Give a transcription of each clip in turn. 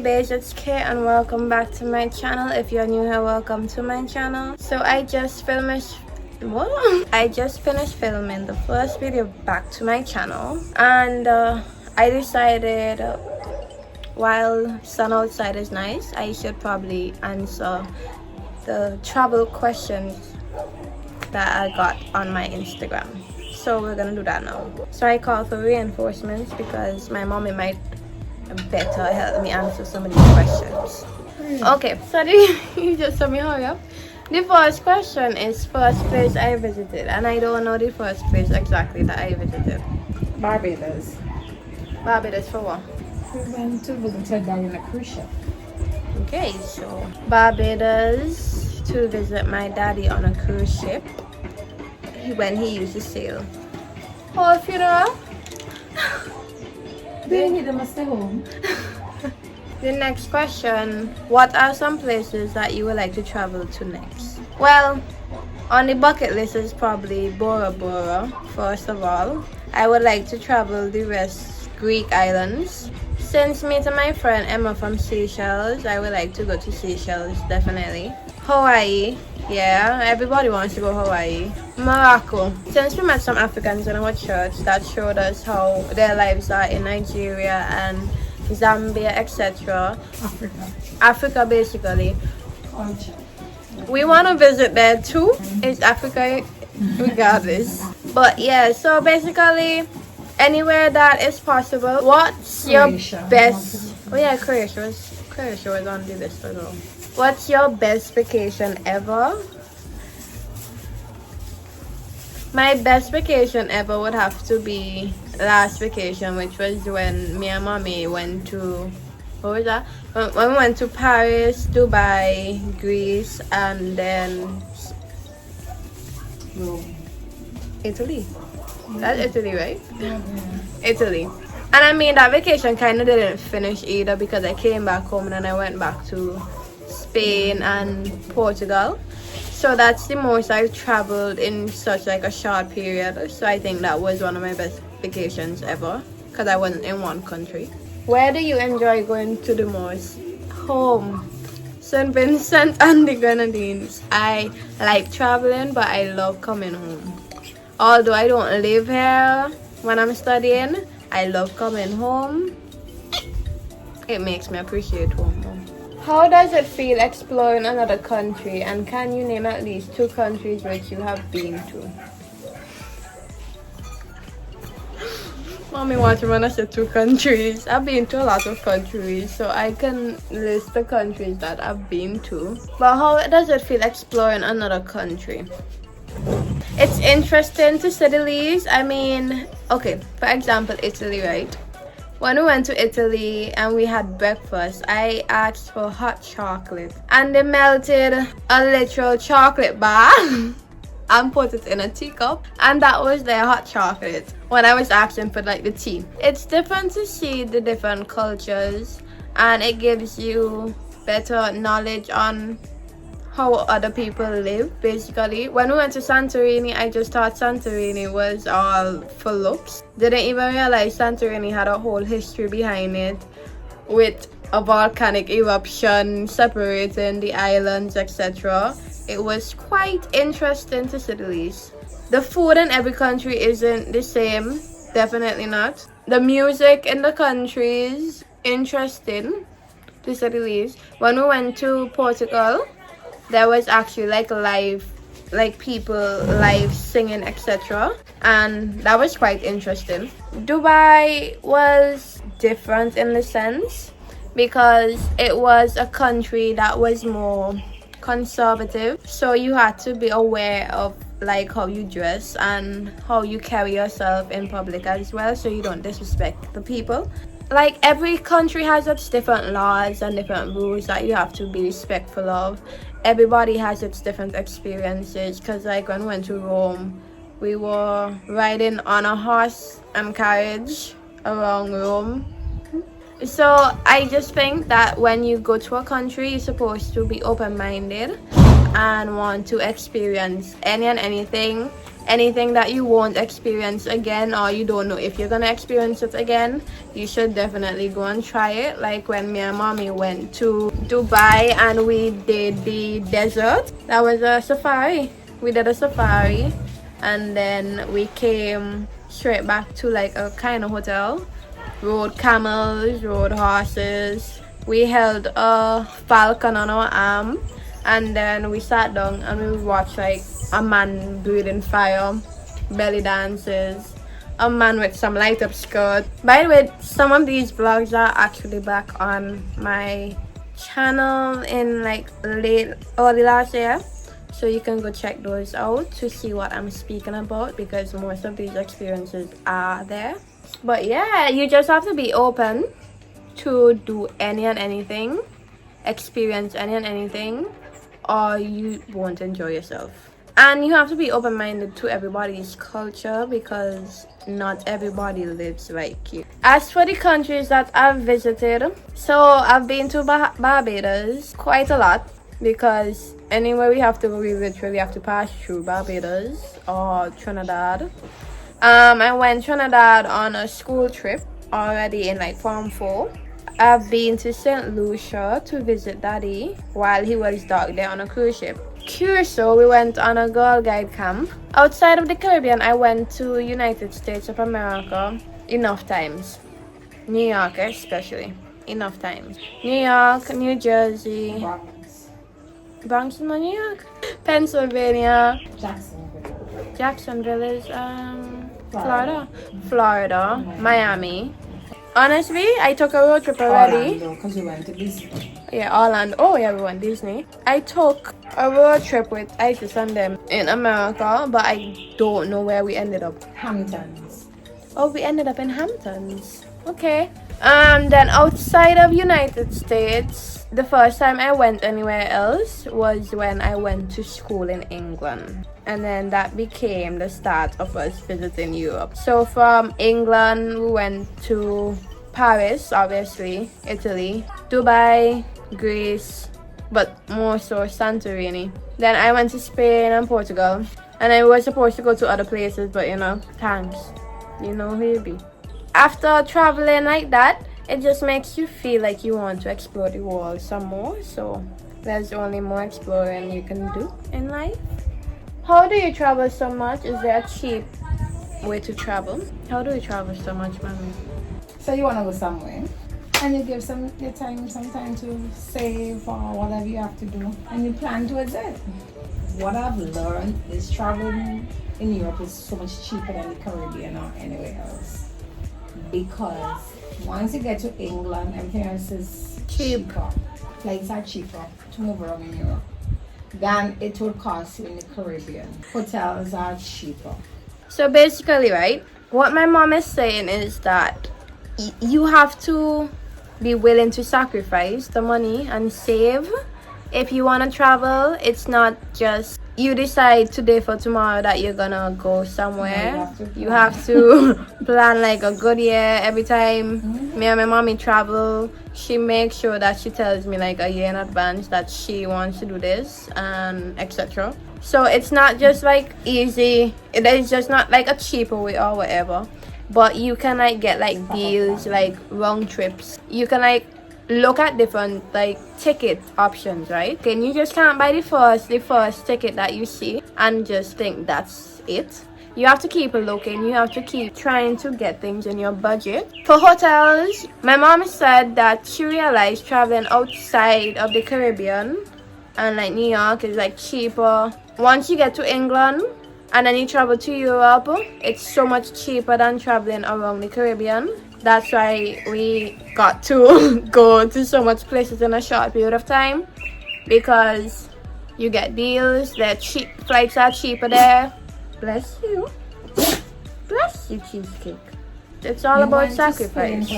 babes, it's Kay and welcome back to my channel. If you're new here, welcome to my channel. So I just finished filming the first video back to my channel, and I decided while sun outside is nice, I should probably answer the travel questions that I got on my Instagram. So we're gonna do that now. So I called for reinforcements because my mommy might better help me answer some of these questions. Okay, so you just told me hurry up. The first question is first place I visited, and I don't know the first place exactly that I visited. Barbados. Barbados for what? We went to visit your dad in a cruise ship. Okay, so Barbados to visit my daddy on a cruise ship when he used to sail. Oh, funeral? They need them to stay home. The next question, what are some places that you would like to travel to next? Well, on the bucket list is probably Bora Bora, first of all. I would like to travel the West Greek islands. Since meeting my friend Emma from Seychelles, I would like to go to Seychelles, definitely. Hawaii, yeah, everybody wants to go Hawaii. Morocco, since we met some Africans in our church that showed us how their lives are in Nigeria and Zambia, etc. Africa basically. Culture. We want to visit there too. It's Africa regardless. But yeah, so basically anywhere that is possible. What's Croatia. your best? Oh yeah, Croatia was on the list as well. What's your best vacation ever? My best vacation ever would have to be last vacation, which was when me and mommy went to, what was that? When we went to Paris, Dubai, Greece, and then Rome. Italy. That's Italy, right? Yeah. Italy. And I mean, that vacation kind of didn't finish either because I came back home and then I went back to Spain and Portugal. So that's the most I've traveled in such like a short period. So I think that was one of my best vacations ever because I wasn't in one country. Where do you enjoy going to the most? Home. St. Vincent and the Grenadines. I like traveling, but I love coming home. Although I don't live here when I'm studying, I love coming home. It makes me appreciate home more. How does it feel exploring another country, and can you name at least 2 countries which you have been to? Mommy wants when I say 2 countries. I've been to a lot of countries, so I can list the countries that I've been to. But how does it feel exploring another country? It's interesting to say the least. I mean, okay, for example, Italy, right? When we went to Italy and we had breakfast, I asked for hot chocolate, and they melted a literal chocolate bar and put it in a teacup, and that was their hot chocolate when I was asking for like the tea. It's different to see the different cultures, and it gives you better knowledge on how other people live. Basically, when we went to Santorini, I just thought Santorini was all for looks. Didn't even realize Santorini had a whole history behind it, with a volcanic eruption separating the islands, etc. It was quite interesting to say the least. The food in every country isn't the same, definitely not. The music in the countries interesting to say the least. When we went to Portugal, there was actually like people live singing, etc. And that was quite interesting. Dubai was different in the sense because it was a country that was more conservative. So you had to be aware of like how you dress and how you carry yourself in public as well, so you don't disrespect the people. Like every country has its different laws and different rules that you have to be respectful of. Everybody has its different experiences, because like when we went to Rome, we were riding on a horse and carriage around Rome. So I just think that when you go to a country, you're supposed to be open-minded and want to experience any and anything anything that you won't experience again, or you don't know if you're gonna experience it again, you should definitely go and try it. Like when me and mommy went to Dubai and we did the desert, that was a safari. We did a safari, and then we came straight back to like a kind of hotel. Rode camels, rode horses. We held a falcon on our arm, and then we sat down and we watched like a man breathing fire, belly dances, a man with some light up skirt. By the way, some of these vlogs are actually back on my channel in like early last year, so you can go check those out to see what I'm speaking about, because most of these experiences are there. But yeah, you just have to be open to do any and anything, experience any and anything, or you won't enjoy yourself. And you have to be open-minded to everybody's culture, because not everybody lives like you. As for the countries that I've visited, so I've been to Barbados quite a lot, because anywhere we have to go, we literally have to pass through Barbados or Trinidad. I went Trinidad on a school trip already in like form 4. I've been to St. Lucia to visit daddy while he was docked there on a cruise ship. Curacao, we went on a Girl Guide camp. Outside of the Caribbean, I went to United States of America enough times. New York especially, enough times. New York, New Jersey. Bronx is not New York. Pennsylvania. Jacksonville is Florida. Miami. Honestly, I took a road trip already. Orlando, because we went to Disney. Yeah, Orlando. Oh yeah, we went Disney. I took a road trip with Isis and them in America, but I don't know where we ended up. Hamptons. Oh, we ended up in Hamptons. Okay. Then outside of United States, the first time I went anywhere else was when I went to school in England. And then that became the start of us visiting Europe. So from England, we went to Paris, obviously, Italy, Dubai, Greece, but more so Santorini. Then I went to Spain and Portugal. And I was supposed to go to other places, but thanks. You know who you be. After traveling like that, it just makes you feel like you want to explore the world some more. So there's only more exploring you can do in life. How do you travel so much? Is there a cheap way to travel? How do you travel so much, mommy? So you want to go somewhere, and you give some time to save or whatever you have to do, and you plan towards it. What I've learned is traveling in Europe is so much cheaper than the Caribbean or anywhere else, because once you get to England, everything else is cheaper. Flights are cheaper to move around in Europe than it would cost you in the Caribbean. Hotels are cheaper. So basically, right, what my mom is saying is that you have to be willing to sacrifice the money and save. If you want to travel, it's not just you decide today for tomorrow that you're gonna go somewhere. You have to plan like a good year. Every time me and my mommy travel, she makes sure that she tells me like a year in advance that she wants to do this and etc. So it's not just like easy. It is just not like a cheaper way or whatever. But you can like get like deals, like round trips. You can like look at different like ticket options, right? And you just can't buy the first ticket that you see and just think that's it. You have to keep looking. You have to keep trying to get things in your budget. For hotels, my mom said that she realized traveling outside of the Caribbean and like New York is like cheaper. Once you get to England and then you travel to Europe, it's so much cheaper than traveling around the Caribbean. That's why we got to go to so much places in a short period of time, because you get deals. They're cheap. Flights are cheaper there. Bless you. Bless you, cheesecake. It's all about sacrifice.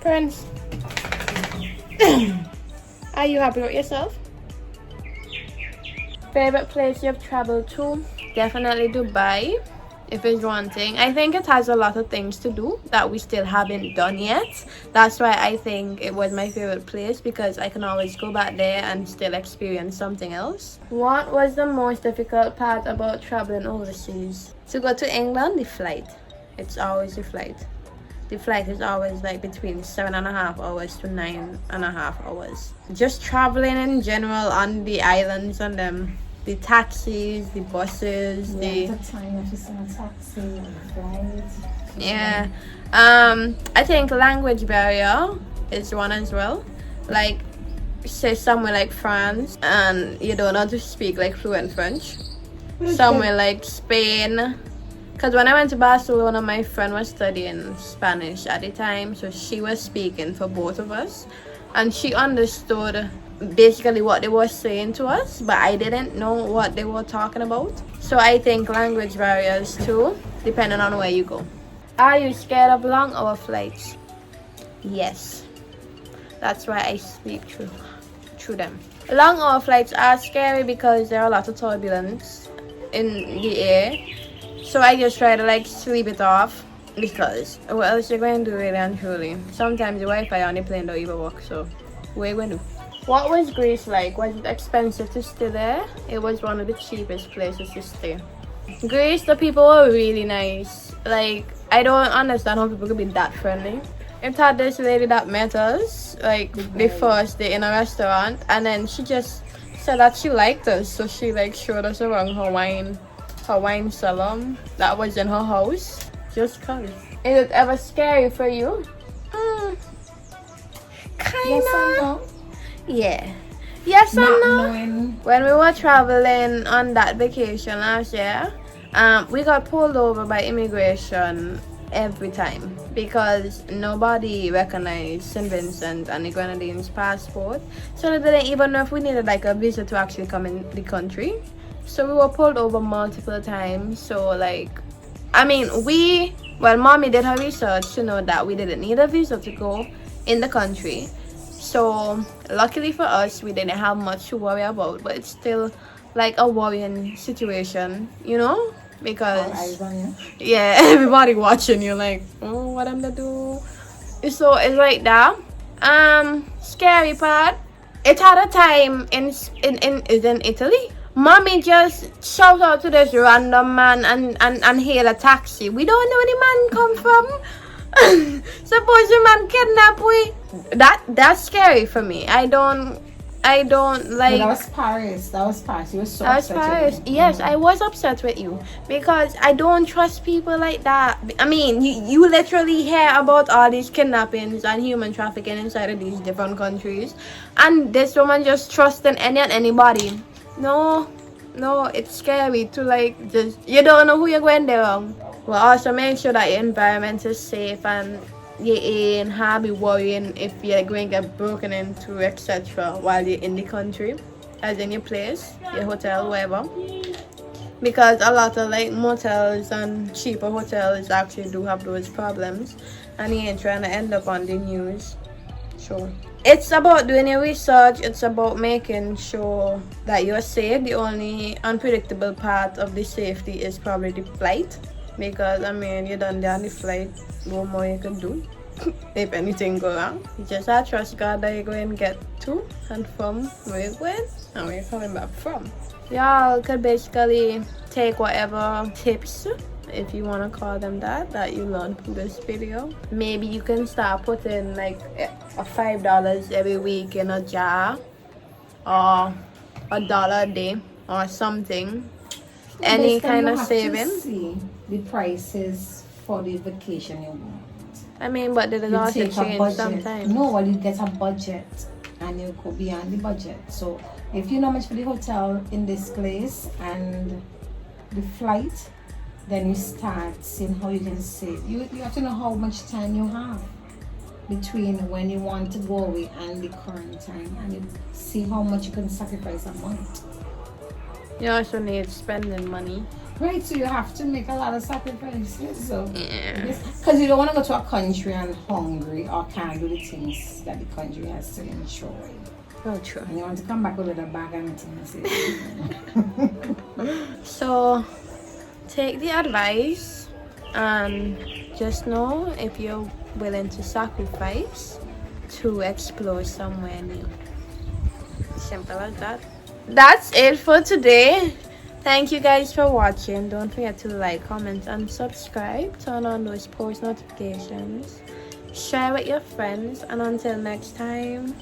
Friends, are you happy with yourself? Favorite place you've traveled to? Definitely Dubai. if it's one thing. I think it has a lot of things to do that we still haven't done yet. That's why I think it was my favorite place, because I can always go back there and still experience something else. What was the most difficult part about traveling overseas? To go to England, the flight. It's always the flight. The flight is always like between 7.5 hours to 9.5 hours. Just traveling in general on the islands and the taxis, the buses, the time if it's in a taxi, right? Yeah. I think language barrier is one as well. Like, say somewhere like France and you don't know how to speak like fluent French. Somewhere like Spain. Because when I went to Barcelona, my friend was studying Spanish at the time, so she was speaking for both of us, and she understood basically what they were saying to us, but I didn't know what they were talking about. So I think language barriers too, depending on where you go. Are you scared of long hour flights? Yes. That's why I speak through them. Long hour flights are scary because there are a lot of turbulence in the air. So I just try to like sleep it off, because what else you going to do really and truly? Sometimes the Wi-Fi on the plane don't even work, so what are you going to do? What was Greece like? Was it expensive to stay there? It was one of the cheapest places to stay. Greece, the people were really nice. Like, I don't understand how people could be that friendly. It had this lady that met us like the first day in a restaurant, and then she just said that she liked us, so she like showed us around her wine salon that was in her house. Just cause. Is it ever scary for you? Kinda. Yes and no. Yeah. Yes and no. Knowing. When we were traveling on that vacation last year, we got pulled over by immigration every time because nobody recognized St. Vincent and the Grenadines passport, so they didn't even know if we needed like a visa to actually come in the country. So we were pulled over multiple times. So like, I mean, mommy did her research to know that we didn't need a visa to go in the country. So luckily for us, we didn't have much to worry about, but it's still like a worrying situation, you know, because eyes on you. Yeah, everybody watching you like, oh, what am I do? So it's like that. Scary part. It had a time in Italy. Mommy just shout out to this random man and hail a taxi. We don't know where the man come from. Suppose the man kidnap we. That's scary for me. I don't like. No, that was Paris. You were so upset with me. Yes, I was upset with you because I don't trust people like that. I mean, you literally hear about all these kidnappings and human trafficking inside of these different countries, and this woman just trusting any and anybody. No, it's scary to like just, you don't know who you're going there wrong. Well, also make sure that your environment is safe and you ain't be worrying if you're going to get broken into, etc. while you're in the country, as in your place, your hotel, wherever. Because a lot of like motels and cheaper hotels actually do have those problems, and you ain't trying to end up on the news. Sure. It's about doing your research. It's about making sure that you're safe. The only unpredictable part of the safety is probably the flight, because I mean, you're done there on the flight. What more you can do if anything go wrong? You just have to trust God that you're going to get to and from where you're going and where you're coming back from. Y'all could basically take whatever tips, if you want to call them that you learned from this video. Maybe you can start putting like a $5 every week in a jar, or $1 a day or something. Any kind of savings. See the prices for the vacation you want. I mean, but it also change sometimes. No, well, you get a budget and you go beyond the budget. So if you know how much for the hotel in this place and the flight, then you start seeing how you can save. You have to know how much time you have between when you want to go away and the current time, and you see how much you can sacrifice a month. You also need spending money. Right, so you have to make a lot of sacrifices. So Yeah. Because you don't want to go to a country and hungry or can't do the things that the country has to enjoy. Oh, true. And you want to come back with a bag and things. So take the advice and just know if you're willing to sacrifice to explore somewhere new. Simple as that. That's it for today. Thank you guys for watching. Don't forget to like, comment, and subscribe. Turn on those post notifications. Share with your friends. And until next time.